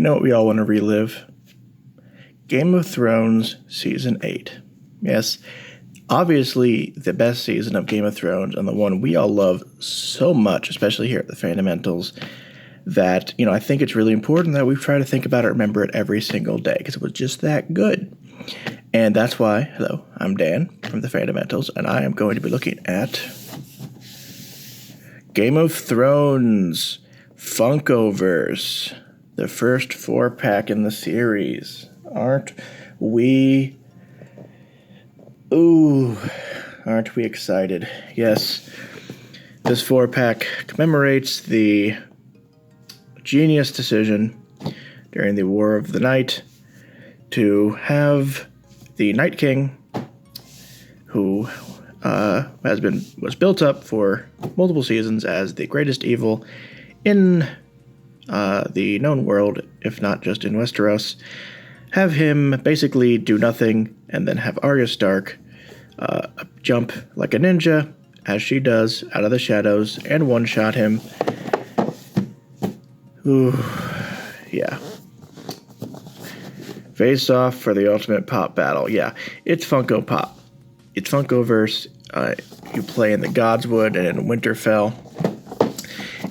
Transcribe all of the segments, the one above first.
You know what we all want to relive? Game of Thrones Season 8. Yes, obviously the best season of Game of Thrones and the one we all love so much, especially here at the Fundamentals, that, I think it's really important that we try to think about it, remember it every single day, because it was just that good. And that's why, hello, I'm Dan from the Fundamentals, and I am going to be looking at Game of Thrones Funkoverse, the first 4-pack in the series. Aren't we excited? Yes, this 4-pack commemorates the genius decision during the War of the Night to have the Night King, who was built up for multiple seasons as the greatest evil in the known world, if not just in Westeros, have him basically do nothing, and then have Arya Stark jump like a ninja, as she does, out of the shadows, and one-shot him. Ooh, yeah. Face off for the ultimate pop battle. Yeah, it's Funko Pop. It's Funkoverse. You play in the Godswood and in Winterfell.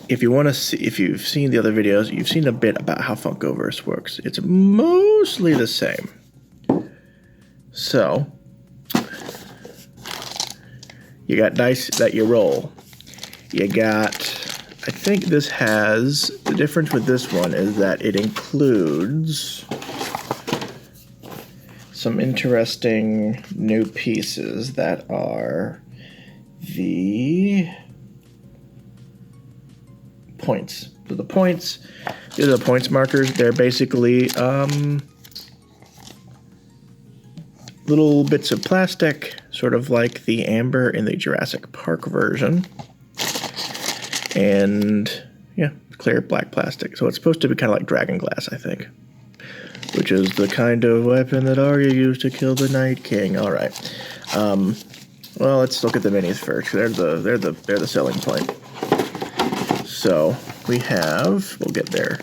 If you want to see, if you've seen the other videos, you've seen a bit about how Funkoverse works. It's mostly the same. So, you got dice that you roll. You got, I think this has, the difference with this one is that it includes some interesting new pieces that are the points. So the points, these are the points markers. They're basically little bits of plastic, sort of like the amber in the Jurassic Park version. And yeah, clear black plastic. So it's supposed to be kind of like dragon glass, I think, which is the kind of weapon that Arya used to kill the Night King. All right. Well, let's look at the minis first. They're the selling point. So we'll get their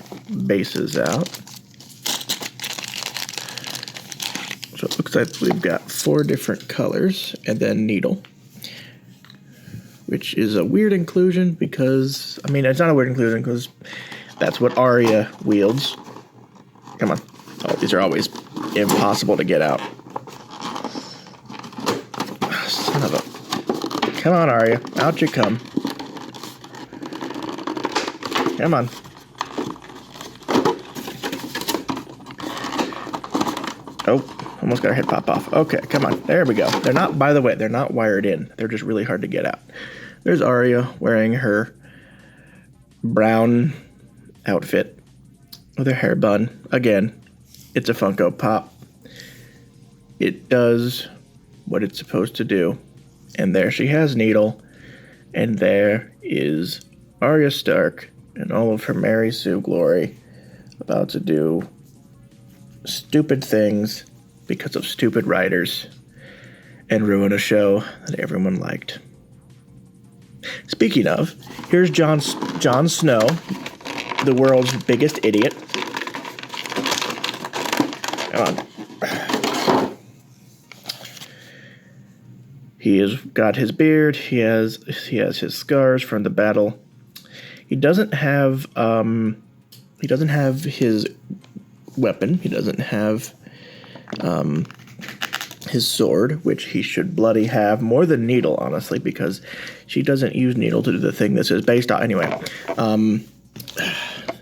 bases out. So it looks like we've got 4 different colors, and then needle, which is a weird inclusion because, it's not a weird inclusion because that's what Arya wields. Come on. Oh, these are always impossible to get out. Son of a... Come on, Arya. Out you come. Come on. Oh, almost got her head pop off. Okay, come on. There we go. They're not, by the way, they're not wired in. They're just really hard to get out. There's Arya wearing her brown outfit with her hair bun. Again, it's a Funko Pop. It does what it's supposed to do. And there she has Needle. And there is Arya Stark in all of her Mary Sue glory, about to do stupid things because of stupid writers and ruin a show that everyone liked. Speaking of, here's Jon Snow, the world's biggest idiot. Come on. He has got his beard. He has his scars from the battle. He doesn't have his weapon. He doesn't have his sword, which he should bloody have, more than Needle, honestly, because she doesn't use Needle to do the thing this is based on. Anyway,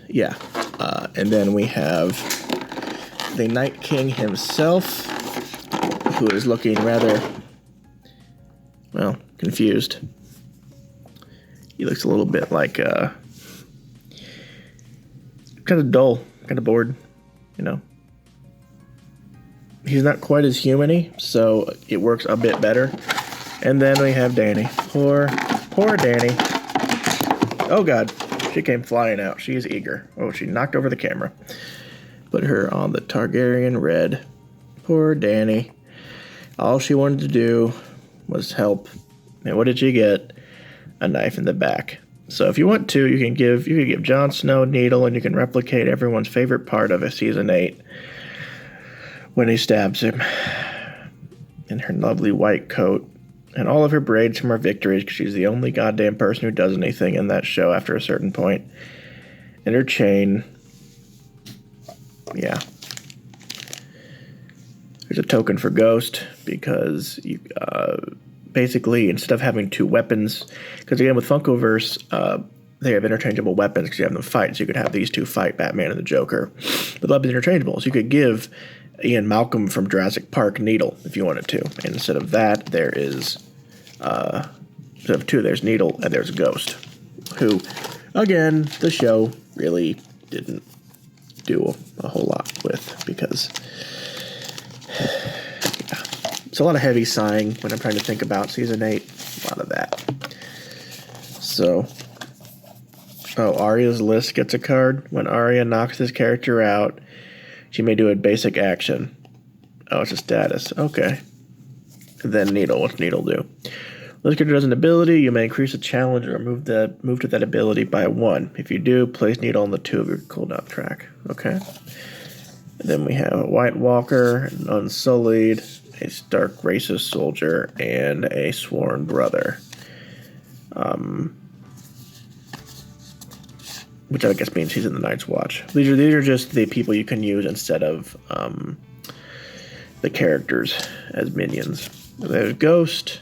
yeah. And then we have the Night King himself, who is looking rather, confused. He looks a little bit like, kind of dull, kind of bored, He's not quite as human-y, so it works a bit better. And then we have Dany. Poor Dany. Oh, God. She came flying out. She is eager. Oh, she knocked over the camera. Put her on the Targaryen red. Poor Dany. All she wanted to do was help. And what did she get? A knife in the back. So if you want to, you can give Jon Snow Needle, and you can replicate everyone's favorite part of a season 8 when he stabs him in her lovely white coat and all of her braids from her victories, because she's the only goddamn person who does anything in that show after a certain point. And her chain. Yeah. There's a token for Ghost, because you basically, instead of having 2 weapons, because again, with Funkoverse, they have interchangeable weapons because you have them fight, so you could have these 2 fight, Batman and the Joker. But the weapons are interchangeable, so you could give Ian Malcolm from Jurassic Park Needle if you wanted to. And instead of that, there is, instead of 2, there's Needle and there's Ghost, who, again, the show really didn't do a whole lot with, because it's a lot of heavy sighing when I'm trying to think about season 8. A lot of that. So, Arya's list gets a card. When Arya knocks this character out, she may do a basic action. Oh, it's a status. Okay. And then Needle. What's Needle do? This character does an ability. You may increase the challenge or move to that ability by 1. If you do, place Needle on the 2 of your cooldown track. Okay. And then we have a White Walker, an Unsullied, a Stark Racist Soldier, and a Sworn Brother. Which I guess means he's in the Night's Watch. These are just the people you can use instead of the characters as minions. There's Ghost.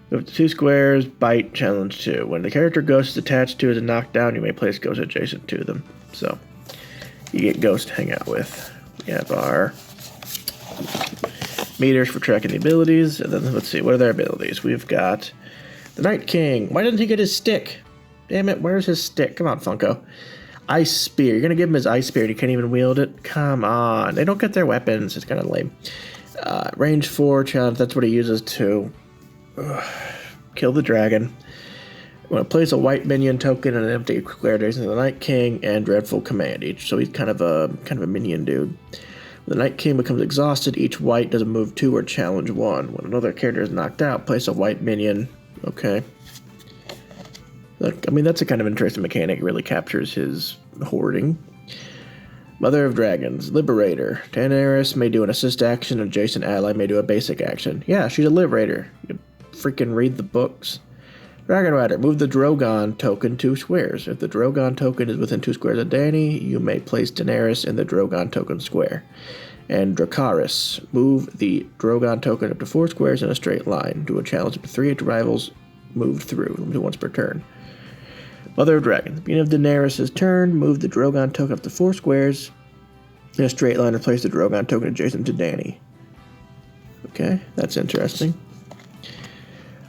Move to 2 squares, bite, challenge 2. When the character Ghost is attached to is knocked down, you may place Ghost adjacent to them. So, you get Ghost to hang out with. We have our meters for tracking the abilities, and then let's see, what are their abilities? We've got the Night King. Why didn't he get his stick? Damn it, where's his stick? Come on, Funko. Ice Spear. You're going to give him his Ice Spear and he can't even wield it? Come on. They don't get their weapons. It's kind of lame. Range 4 challenge. That's what he uses to kill the dragon. I'm going to place a white minion token and an empty square adjacent to the Night King and Dreadful Command each. So he's kind of a minion dude. When the Night King becomes exhausted, each white does a move 2 or challenge 1. When another character is knocked out, place a white minion. Okay. Look, I mean, that's a kind of interesting mechanic. It really captures his hoarding. Mother of Dragons, Liberator. Daenerys may do an assist action, an adjacent ally may do a basic action. Yeah, she's a Liberator. You freaking read the books. Dragon Rider, move the Drogon token 2 squares. If the Drogon token is within 2 squares of Dany, you may place Daenerys in the Drogon token square. And Dracarys, move the Drogon token up to 4 squares in a straight line. Do a challenge up to 3 rivals moved through, limited once per turn. Mother of Dragons. At the beginning of Daenerys' turn, move the Drogon token up to 4 squares in a straight line and place the Drogon token adjacent to Dany. Okay, that's interesting.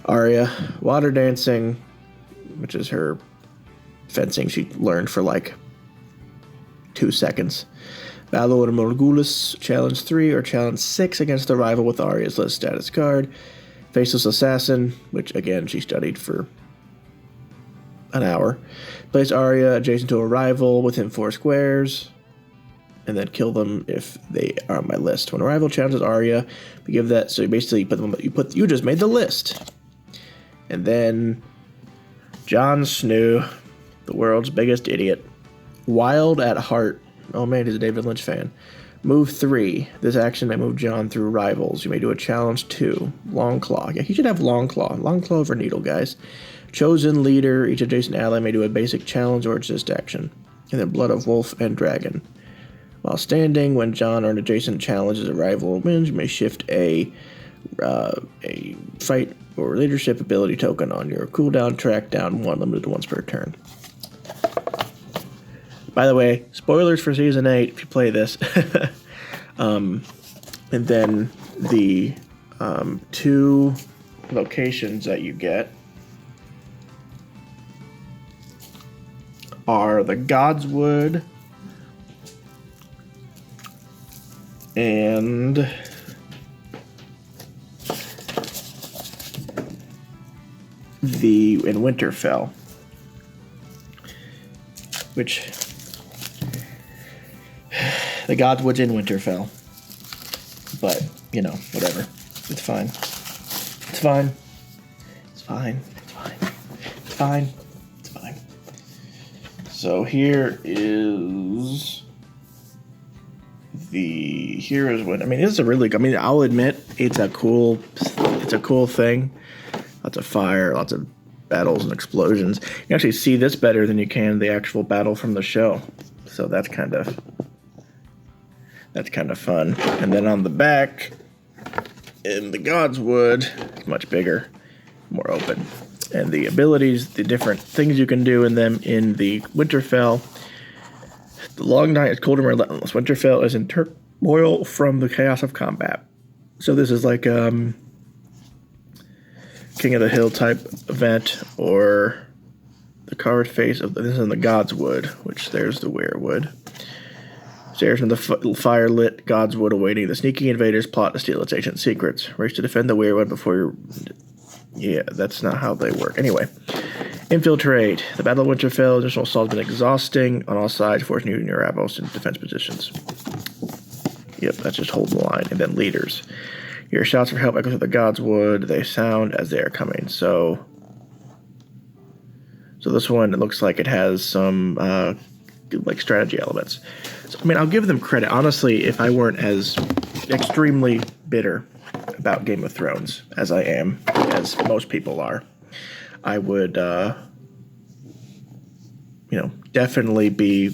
Arya, Water Dancing, which is her fencing she learned for like 2 seconds. Battle of Morghulis, challenge 3 or challenge 6 against a rival with Arya's list status card. Faceless Assassin, which again she studied for an hour. Place Arya adjacent to a rival within 4 squares, and then kill them if they are on my list. When a rival challenges Arya, we give that. So you basically you just made the list. And then Jon Snow, the world's biggest idiot, Wild at Heart. Oh man, he's a David Lynch fan. Move 3. This action may move Jon through rivals. You may do a challenge 2. Long Claw. Yeah, he should have Long Claw. Long Claw over Needle, guys. Chosen Leader. Each adjacent ally may do a basic challenge or assist action. And then Blood of Wolf and Dragon. While standing, when Jon or an adjacent challenges a rival or wins, you may shift a fight or leadership ability token on your cooldown track down 1, limited to once per turn. By the way, spoilers for Season 8 if you play this. And then the 2 locations that you get are the Godswood and in Winterfell, which the Godswood's in Winterfell, but you know, whatever. It's fine. It's fine. It's fine. It's fine. It's fine. It's So here is when, I mean, this is a really, I mean, I'll admit it's a cool thing. Lots of fire, lots of battles and explosions. You can actually see this better than you can the actual battle from the show. So that's kind of fun. And then on the back, in the Godswood, it's much bigger, more open. And the abilities, the different things you can do in them in the Winterfell. The long night is cold and relentless. Winterfell is in turmoil from the chaos of combat. So this is like King of the Hill type event, or the carved face of this is in the Godswood, which there's the weirwood. Stairs from the fire-lit Godswood awaiting the sneaking invaders plot to steal its ancient secrets. Race to defend the weirwood before you... Yeah, that's not how they work. Anyway, infiltrate. The Battle of Winterfell. Additional assault has been exhausting on all sides, forcing you and your rebels in defense positions. Yep, that's just hold the line. And then leaders. Your shouts for help echo through the Godswood. They sound as they are coming. So this one, it looks like it has some like strategy elements. So, I mean, I'll give them credit. Honestly, if I weren't as extremely bitter about Game of Thrones as I am, as most people are, I would, definitely be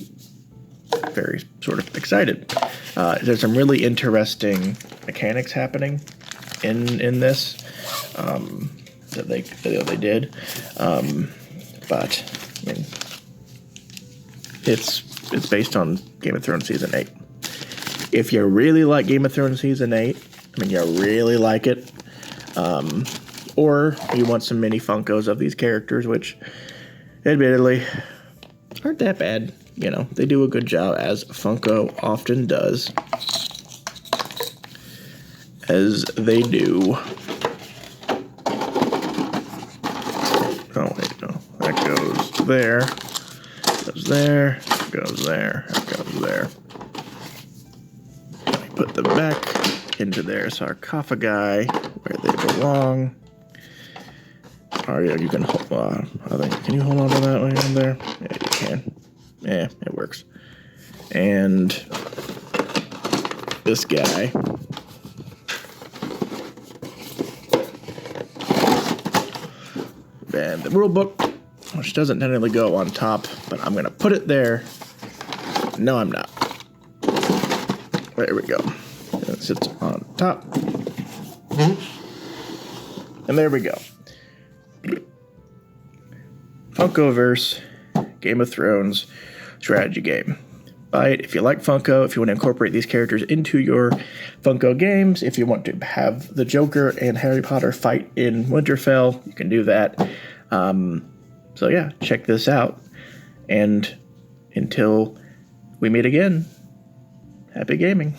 very sort of excited. There's some really interesting mechanics happening in this that they did, but I mean, it's based on Game of Thrones Season 8. If you really like Game of Thrones Season 8, I mean, you really like it, or you want some mini Funkos of these characters, which, admittedly, aren't that bad. You know, they do a good job, as Funko often does. As they do. Oh, wait, no. That goes there. Goes there. Goes there. Goes there. Put them back into their sarcophagi where they belong. Arya, you can hold on. Can you hold on to that one in there? Yeah, you can. Yeah, it works. And this guy. And the rule book, which doesn't technically go on top, but I'm going to put it there. No, I'm not. There we go. It sits on top. And there we go. Funkoverse, Game of Thrones, strategy game. Buy it if you like Funko, if you want to incorporate these characters into your Funko games, if you want to have the Joker and Harry Potter fight in Winterfell, you can do that. So yeah, check this out. And until we meet again, happy gaming.